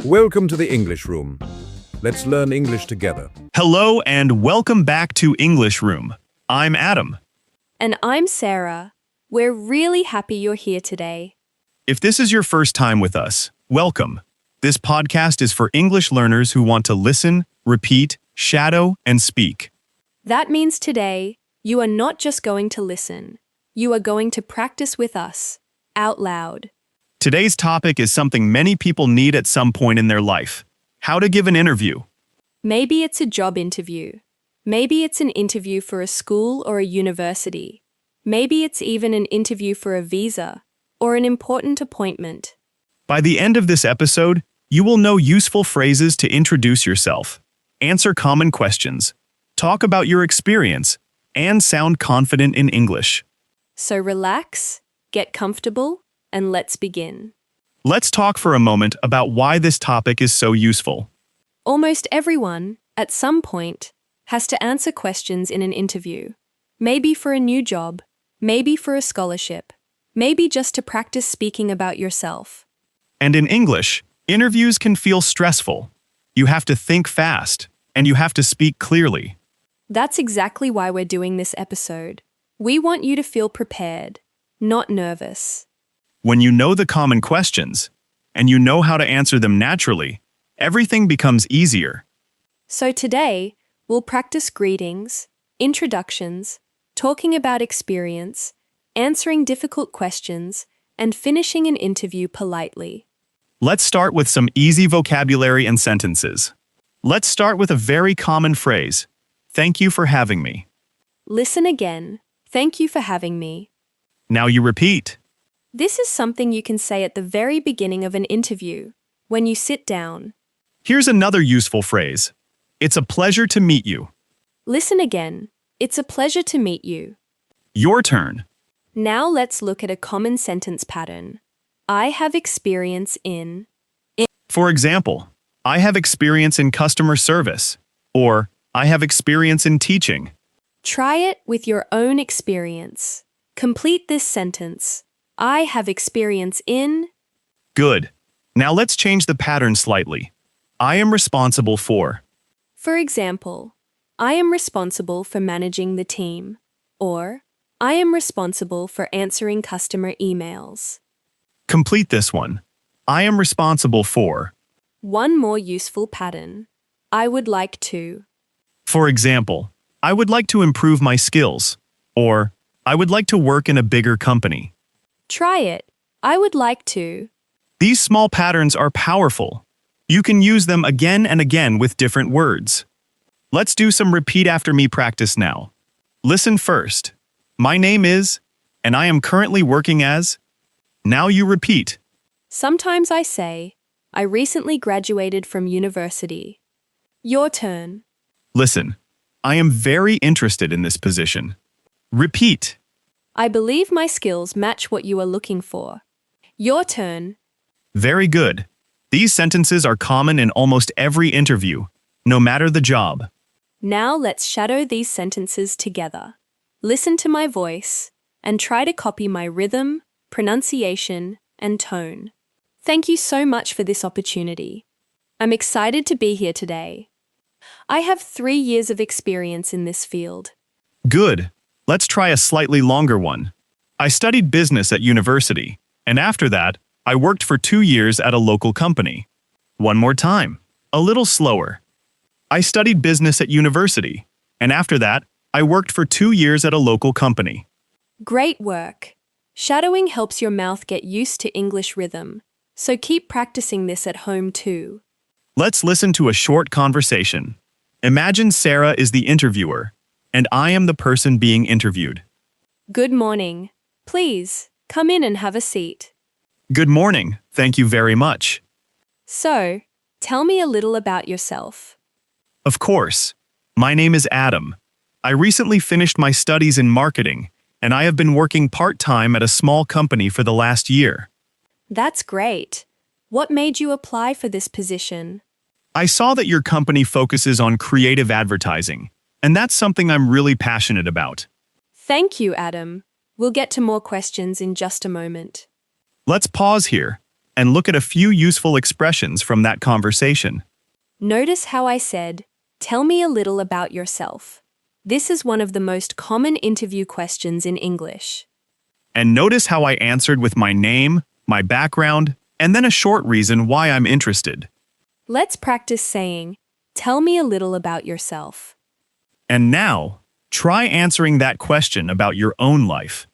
Welcome to the English Room. Let's learn English together. Hello and welcome back to English Room. I'm Adam. And I'm Sarah. We're really happy you're here today. If this is your first time with us, welcome. This podcast is for English learners who want to listen, repeat, shadow, and speak. That means today, you are not just going to listen. You are going to practice with us, out loud. Today's topic is something many people need at some point in their life: how to give an interview. Maybe it's a job interview. Maybe it's an interview for a school or a university. Maybe it's even an interview for a visa or an important appointment. By the end of this episode, you will know useful phrases to introduce yourself, answer common questions, talk about your experience, and sound confident in English. So relax, get comfortable, and let's begin. Let's talk for a moment about why this topic is so useful. Almost everyone, at some point, has to answer questions in an interview. Maybe for a new job, maybe for a scholarship, maybe just to practice speaking about yourself. And in English, interviews can feel stressful. You have to think fast, and you have to speak clearly. That's exactly why we're doing this episode. We want you to feel prepared, not nervous. When you know the common questions, and you know how to answer them naturally, everything becomes easier. So today, we'll practice greetings, introductions, talking about experience, answering difficult questions, and finishing an interview politely. Let's start with some easy vocabulary and sentences. Let's start with a very common phrase: "Thank you for having me." Listen again. Thank you for having me. Now you repeat. This is something you can say at the very beginning of an interview, when you sit down. Here's another useful phrase: "It's a pleasure to meet you." Listen again. It's a pleasure to meet you. Your turn. Now let's look at a common sentence pattern. I have experience in. For example, I have experience in customer service, or I have experience in teaching. Try it with your own experience. Complete this sentence. I have experience in. Good. Now let's change the pattern slightly. I am responsible for. For example, I am responsible for managing the team, or I am responsible for answering customer emails. Complete this one. I am responsible for. One more useful pattern. I would like to. For example, I would like to improve my skills, or I would like to work in a bigger company. Try it. I would like to. These small patterns are powerful. You can use them again and again with different words. Let's do some repeat after me practice now. Listen first. My name is, and I am currently working as. Now you repeat. Sometimes I say, I recently graduated from university. Your turn. Listen, I am very interested in this position. Repeat. I believe my skills match what you are looking for. Your turn. Very good. These sentences are common in almost every interview, no matter the job. Now let's shadow these sentences together. Listen to my voice and try to copy my rhythm, pronunciation, and tone. Thank you so much for this opportunity. I'm excited to be here today. I have 3 years of experience in this field. Good. Let's try a slightly longer one. I studied business at university, and after that, I worked for 2 years at a local company. One more time. A little slower. I studied business at university, and after that, I worked for 2 years at a local company. Great work. Shadowing helps your mouth get used to English rhythm, so keep practicing this at home too. Let's listen to a short conversation. Imagine Sarah is the interviewer, and I am the person being interviewed. Good morning. Please, come in and have a seat. Good morning. Thank you very much. So, tell me a little about yourself. Of course. My name is Adam. I recently finished my studies in marketing, and I have been working part-time at a small company for the last year. That's great. What made you apply for this position? I saw that your company focuses on creative advertising, and that's something I'm really passionate about. Thank you, Adam. We'll get to more questions in just a moment. Let's pause here. and look at a few useful expressions from that conversation. Notice how I said, "Tell me a little about yourself." This is one of the most common interview questions in English. And notice how I answered with my name, my background, and then a short reason why I'm interested. Let's practice saying, "Tell me a little about yourself." And now, try answering that question about your own life.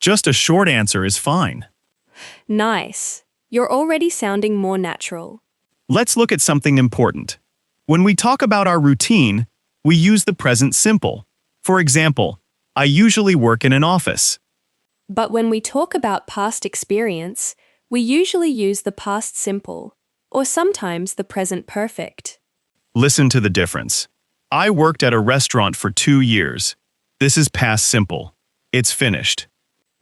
Just a short answer is fine. Nice. You're already sounding more natural. Let's look at something important. When we talk about our routine, we use the present simple. For example, I usually work in an office. But when we talk about past experience, we usually use the past simple, or sometimes the present perfect. Listen to the difference. I worked at a restaurant for 2 years. This is past simple. It's finished.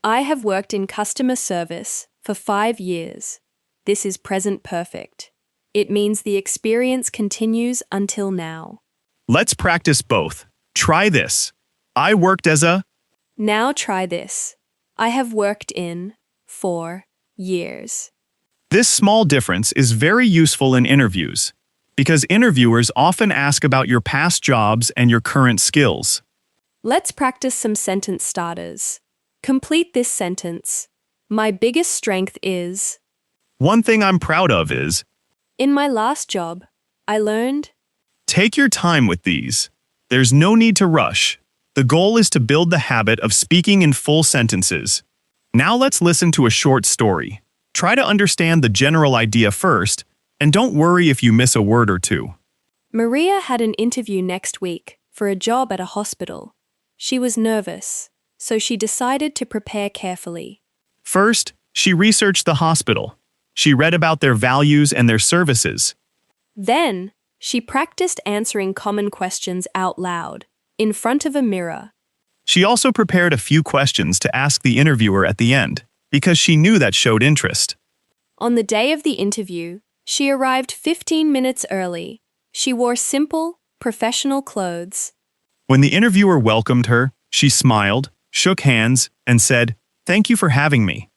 I have worked in customer service for 5 years. This is present perfect. It means the experience continues until now. Let's practice both. Try this. I worked as a... Now try this. I have worked in 4 years. This small difference is very useful in interviews, because interviewers often ask about your past jobs and your current skills. Let's practice some sentence starters. Complete this sentence. My biggest strength is... One thing I'm proud of is... In my last job, I learned... Take your time with these. There's no need to rush. The goal is to build the habit of speaking in full sentences. Now let's listen to a short story. Try to understand the general idea first, and don't worry if you miss a word or two. Maria had an interview next week for a job at a hospital. She was nervous, so she decided to prepare carefully. First, she researched the hospital. She read about their values and their services. Then, she practiced answering common questions out loud, in front of a mirror. She also prepared a few questions to ask the interviewer at the end, because she knew that showed interest. On the day of the interview, she arrived 15 minutes early. She wore simple, professional clothes. When the interviewer welcomed her, she smiled, shook hands, and said, "Thank you for having me."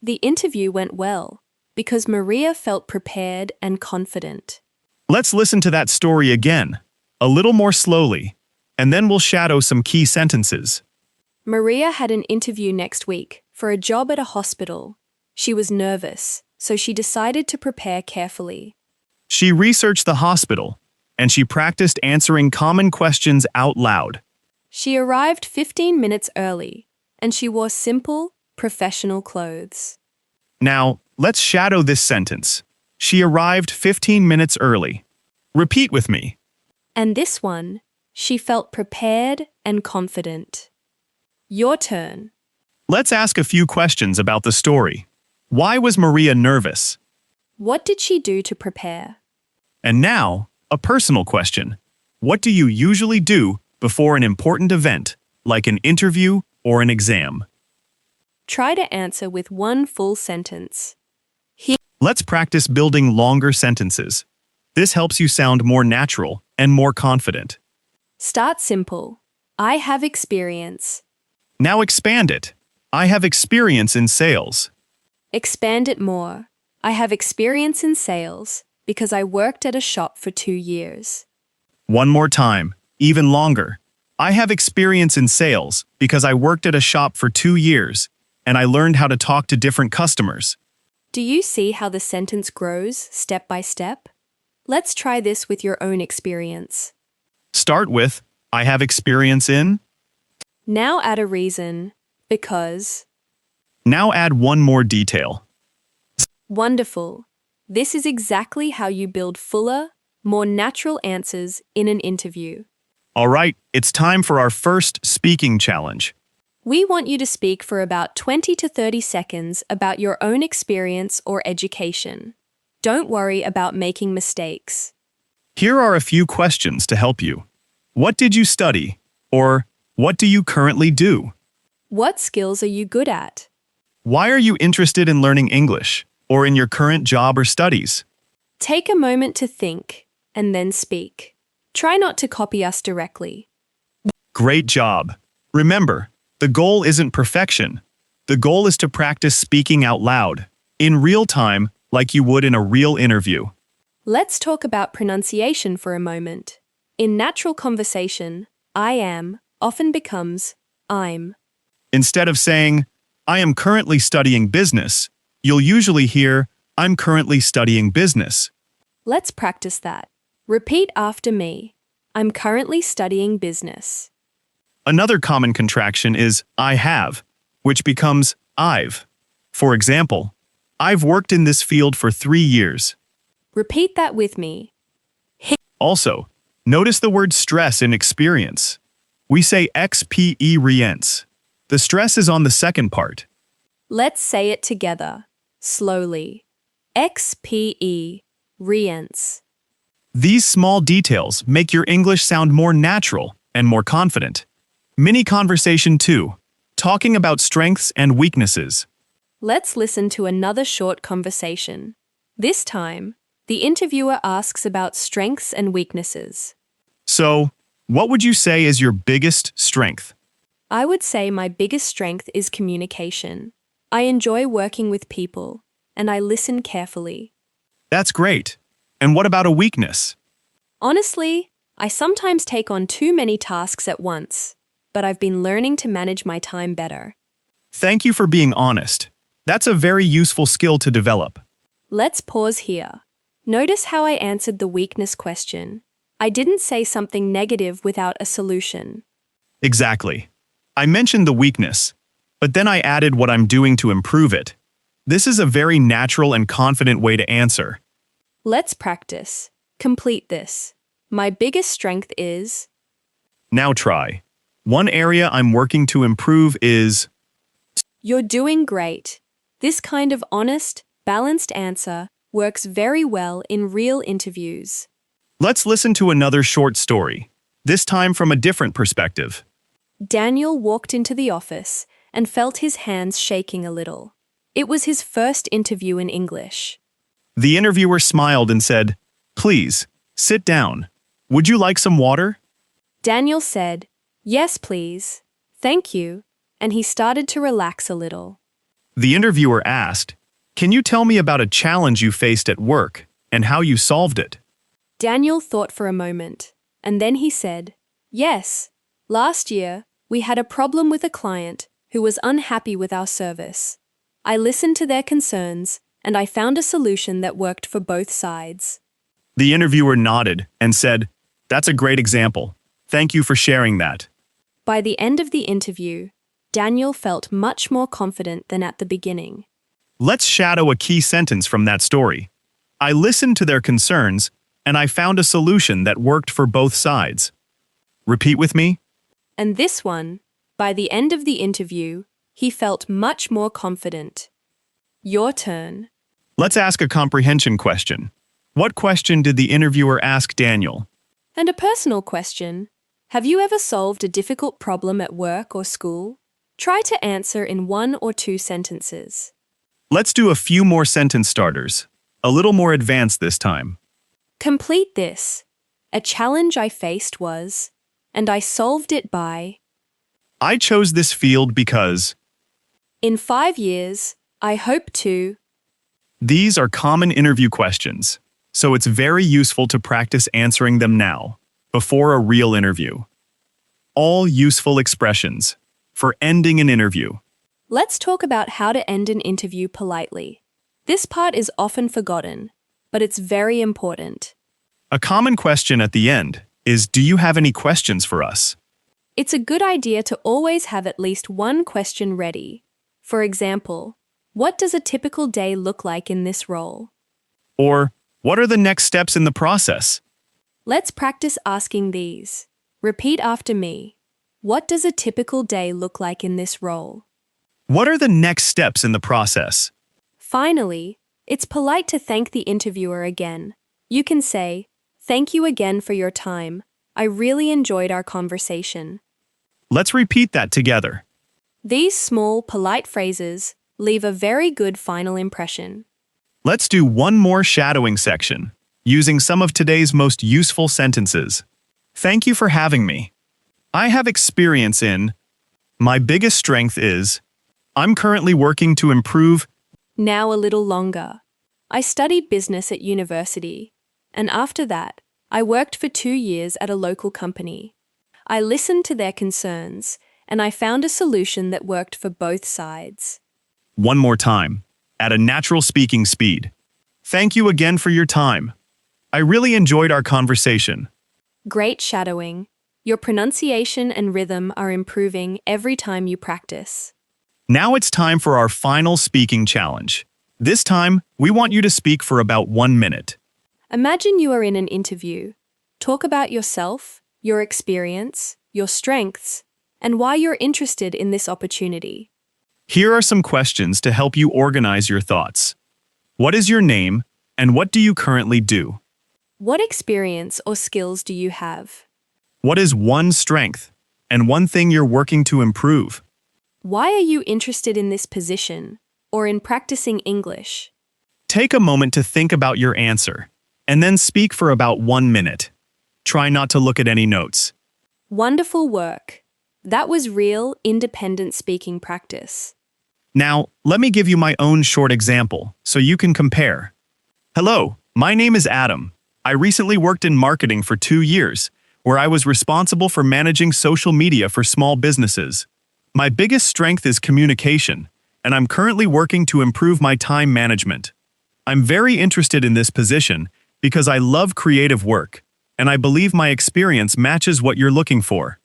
The interview went well, because Maria felt prepared and confident. Let's listen to that story again, a little more slowly, and then we'll shadow some key sentences. Maria had an interview next week for a job at a hospital. She was nervous, so she decided to prepare carefully. She researched the hospital, and she practiced answering common questions out loud. She arrived 15 minutes early, and she wore simple, professional clothes. Now, let's shadow this sentence. She arrived 15 minutes early. Repeat with me. And this one, she felt prepared and confident. Your turn. Let's ask a few questions about the story. Why was Maria nervous? What did she do to prepare? And now, a personal question. What do you usually do before an important event, like an interview or an exam? Try to answer with one full sentence. Let's practice building longer sentences. This helps you sound more natural and more confident. Start simple. I have experience. Now expand it. I have experience in sales. Expand it more. I have experience in sales because I worked at a shop for 2 years. One more time, even longer. I have experience in sales because I worked at a shop for 2 years, and I learned how to talk to different customers. Do you see how the sentence grows step by step? Let's try this with your own experience. Start with, I have experience in. Now add a reason, because. Now add one more detail. Wonderful. This is exactly how you build fuller, more natural answers in an interview. All right, it's time for our first speaking challenge. We want you to speak for about 20 to 30 seconds about your own experience or education. Don't worry about making mistakes. Here are a few questions to help you. What did you study? Or, what do you currently do? What skills are you good at? Why are you interested in learning English, or in your current job or studies? Take a moment to think, and then speak. Try not to copy us directly. Great job. Remember, the goal isn't perfection. The goal is to practice speaking out loud, in real time, like you would in a real interview. Let's talk about pronunciation for a moment. In natural conversation, I am often becomes I'm. Instead of saying, I am currently studying business, you'll usually hear, I'm currently studying business. Let's practice that. Repeat after me. I'm currently studying business. Another common contraction is I have, which becomes I've. For example, I've worked in this field for 3 years. Repeat that with me. Also, notice the word stress in experience. We say experience. The stress is on the second part. Let's say it together, slowly. Experience. These small details make your English sound more natural and more confident. Mini conversation 2. Talking about strengths and weaknesses. Let's listen to another short conversation. This time, the interviewer asks about strengths and weaknesses. So, what would you say is your biggest strength? I would say my biggest strength is communication. I enjoy working with people, and I listen carefully. That's great. And what about a weakness? Honestly, I sometimes take on too many tasks at once, but I've been learning to manage my time better. Thank you for being honest. That's a very useful skill to develop. Let's pause here. Notice how I answered the weakness question. I didn't say something negative without a solution. Exactly. I mentioned the weakness, but then I added what I'm doing to improve it. This is a very natural and confident way to answer. Let's practice. Complete this. My biggest strength is... Now try. One area I'm working to improve is... You're doing great. This kind of honest, balanced answer works very well in real interviews. Let's listen to another short story, this time from a different perspective. Daniel walked into the office and felt his hands shaking a little. It was his first interview in English. The interviewer smiled and said, "Please, sit down. Would you like some water?" Daniel said, "Yes, please. Thank you," and he started to relax a little. The interviewer asked, "Can you tell me about a challenge you faced at work and how you solved it?" Daniel thought for a moment, and then he said, "Yes, last year we had a problem with a client who was unhappy with our service. I listened to their concerns, and I found a solution that worked for both sides." The interviewer nodded and said, "That's a great example. Thank you for sharing that." By the end of the interview, Daniel felt much more confident than at the beginning. Let's shadow a key sentence from that story. I listened to their concerns, and I found a solution that worked for both sides. Repeat with me. And this one, by the end of the interview, he felt much more confident. Your turn. Let's ask a comprehension question. What question did the interviewer ask Daniel? And a personal question. Have you ever solved a difficult problem at work or school? Try to answer in 1 or 2 sentences. Let's do a few more sentence starters. A little more advanced this time. Complete this. A challenge I faced was, and I solved it by... I chose this field because... In 5 years, I hope to... These are common interview questions, so it's very useful to practice answering them now, before a real interview. All useful expressions for ending an interview. Let's talk about how to end an interview politely. This part is often forgotten, but it's very important. A common question at the end is, "Do you have any questions for us?" It's a good idea to always have at least one question ready. For example, what does a typical day look like in this role? Or, what are the next steps in the process? Let's practice asking these. Repeat after me. What does a typical day look like in this role? What are the next steps in the process? Finally, it's polite to thank the interviewer again. You can say, "Thank you again for your time. I really enjoyed our conversation." Let's repeat that together. These small, polite phrases leave a very good final impression. Let's do one more shadowing section, using some of today's most useful sentences. Thank you for having me. I have experience in... My biggest strength is... I'm currently working to improve... Now a little longer. I studied business at university, and after that, I worked for 2 years at a local company. I listened to their concerns, and I found a solution that worked for both sides. One more time, at a natural speaking speed. Thank you again for your time. I really enjoyed our conversation. Great shadowing. Your pronunciation and rhythm are improving every time you practice. Now it's time for our final speaking challenge. This time, we want you to speak for about 1 minute. Imagine you are in an interview. Talk about yourself, your experience, your strengths, and why you're interested in this opportunity. Here are some questions to help you organize your thoughts. What is your name, and what do you currently do? What experience or skills do you have? What is one strength, and one thing you're working to improve? Why are you interested in this position or in practicing English? Take a moment to think about your answer, and then speak for about 1 minute. Try not to look at any notes. Wonderful work. That was real, independent speaking practice. Now, let me give you my own short example, so you can compare. Hello, my name is Adam. I recently worked in marketing for 2 years, where I was responsible for managing social media for small businesses. My biggest strength is communication, and I'm currently working to improve my time management. I'm very interested in this position because I love creative work, and I believe my experience matches what you're looking for.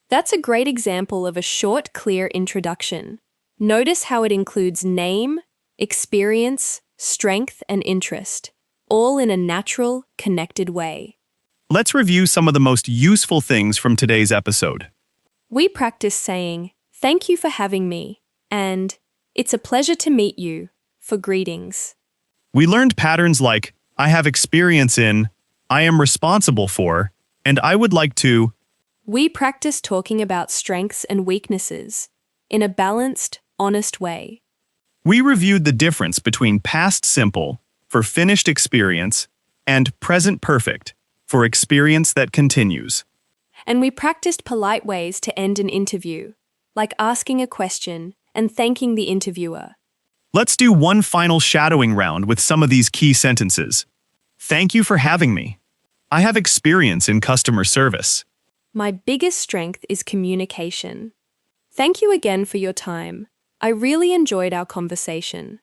That's a great example of a short, clear introduction. Notice how it includes name, experience, strength, and interest, all in a natural, connected way. Let's review some of the most useful things from today's episode. We practice saying, "Thank you for having me," and "It's a pleasure to meet you," for greetings. We learned patterns like, I have experience in, I am responsible for, and I would like to. We practice talking about strengths and weaknesses in a balanced, honest way. We reviewed the difference between past simple, for finished experience, and present perfect, for experience that continues. And we practiced polite ways to end an interview, like asking a question and thanking the interviewer. Let's do one final shadowing round with some of these key sentences. Thank you for having me. I have experience in customer service. My biggest strength is communication. Thank you again for your time. I really enjoyed our conversation.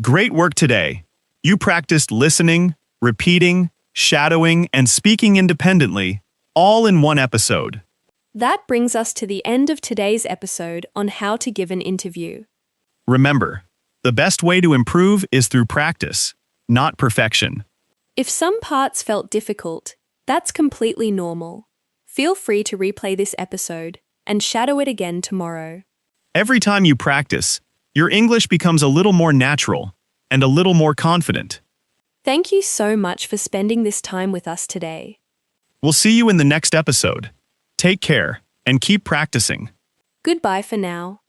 Great work today. You practiced listening, repeating, shadowing, and speaking independently, all in one episode. That brings us to the end of today's episode on how to give an interview. Remember, the best way to improve is through practice, not perfection. If some parts felt difficult, that's completely normal. Feel free to replay this episode and shadow it again tomorrow. Every time you practice, your English becomes a little more natural and a little more confident. Thank you so much for spending this time with us today. We'll see you in the next episode. Take care and keep practicing. Goodbye for now.